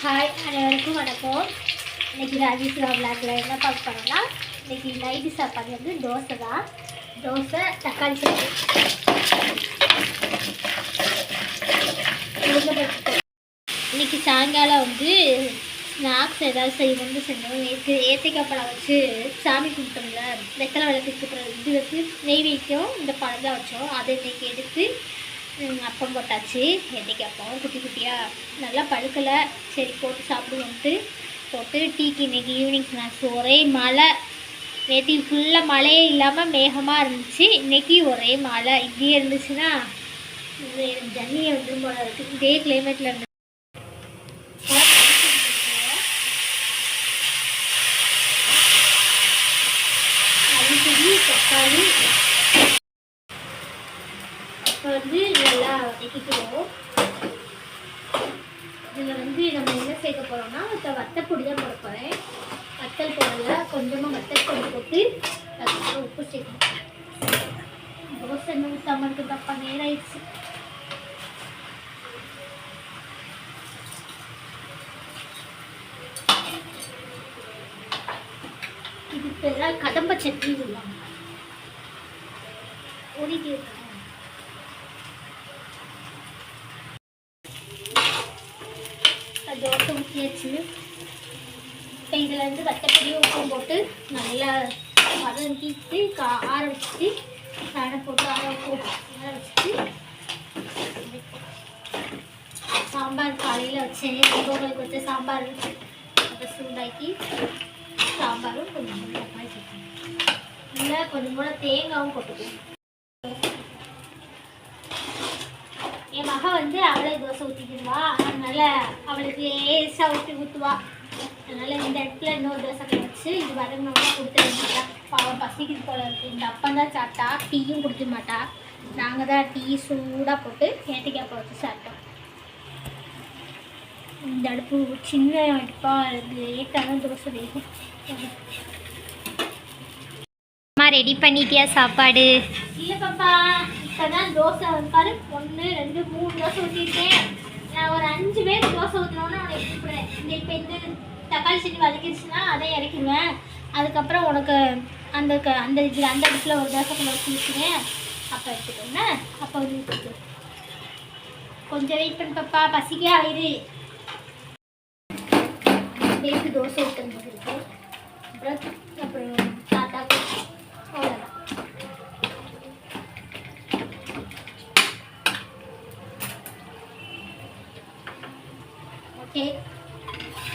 Hi அனைவருக்கும் வணக்கம். இன்றைக்கி ராஜேஷ் விளாக்ல என்ன பார்க்க போகிறோம்னா, இன்றைக்கி நைட்டு சாப்பாடு வந்து தோசை தான். தோசை தக்காளி சட்னி. இன்றைக்கி சாயங்காலம் வந்து ஸ்நாக்ஸ் ஏதாவது செய்யணும்னு செஞ்சோம். ஏத்தைக்காய் பழம் வச்சு சாமி கும்பிட்டோம்ல, வெத்தலை விளக்கு இது வச்சு நெய்வேத்தியம் இந்த பழம் தான் வச்சோம். அதை இன்றைக்கி எடுத்து அப்பம் போட்டாச்சு. என்றைக்கு அப்பம் குட்டி குட்டியாக நல்லா பழுக்கலை, சரி போட்டு சாப்பிடுவோன்ட்டு போட்டு டீக்கு இன்றைக்கி ஈவினிங் ஸ்நாக்ஸ். ஒரே மழை, நேற்று ஃபுல்லாக மழையே இல்லாமல் மேகமாக இருந்துச்சு. இன்றைக்கி ஒரே மழை. இப்படியே இருந்துச்சுன்னா ஜன்னியை வந்து போல இருக்குது. இதே கிளைமேட்டில் இருந்து தக்காளி வந்து நல்லா வதக்கிக்குவோம். இதில் வந்து நம்ம என்ன சேர்க்க போகிறோம்னா, வத்தப்பொடி தான் போட போகிறேன். வத்தல் போடல, கொஞ்சமாக வத்தல் பொடி போட்டு அதுக்கப்புறம் உப்பு சேர்க்கணும். தோசை என்ன ஊற்றாமல் இருக்குது, தப்பா நேரம் ஆயிடுச்சு. இதுக்கு எல்லாம் கதம்ப சட்னி சொல்லுவாங்க. ஓடிட்டு இருக்காங்க. தோசை ஊற்றியாச்சு. இப்போ இதில் வந்து வத்தப்பொடியும் உப்பும் போட்டு நல்லா வதக்கிட்டு ஆற வச்சுட்டு கடை போட்டு ஆற வச்சுட்டு சாம்பார் காலையில் வச்சேன். பொங்கலுக்கு வச்ச சாம்பார் அதை சூடாக்கி சாம்பாரும் கொஞ்சம் தக்காளி சட்னி இல்லை கொஞ்சம் கூட தேங்காயும் போட்டுக்குவோம். என் மக வந்து அவளே தோசை ஊற்றிக்கிடுவா, அதனால் அவளுக்கு லேசாக ஊற்றுவா. அதனால் இந்த இடத்துல இன்னொரு தோசை வச்சு இது வரணும்னா கொடுத்துருந்தா பாவம் பசிக்குது போல இருக்குது. இந்த அப்பம் தான் சாப்பிட்டா, டீயும் குடிக்க மாட்டா. நாங்கள் தான் டீ சூடாக போட்டு ஏத்தைக்காய் வச்சு சாப்பிட்டோம். இந்த அடுப்பு சின்ன அடுப்பாக லேட்டான தோசை வேகும். அம்மா ரெடி பண்ணிட்டியா சாப்பாடு? இல்லை பாப்பா, இப்போ தான் தோசை பாரு 1 2 3 தோசை ஊற்றிருக்கேன். நான் ஒரு 5 பேர் தோசை ஊற்றினோன்னு உனக்கு கூப்பிடுறேன். இப்போ இந்த தக்காளி சட்னி வதக்கிடுச்சுன்னா அதை இறக்கிடுவேன். அதுக்கப்புறம் உனக்கு அந்த இடத்துல ஒரு தோசை கொண்டு வச்சு வச்சுருவேன். அப்போ எடுத்துக்கோங்க. அப்போ வந்து ஊற்றிட்டு கொஞ்சம் வெயிட் பண்ணி பாப்பா, பசிக்கே ஆயிரு. டேக்கு தோசை ஊற்றுறது இருக்கு. அப்புறம் தாத்தாக்கு அவ்வளோதான். ஓகே,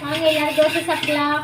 வாங்க எல்லாரும் தோசை சாப்பிடலாம்.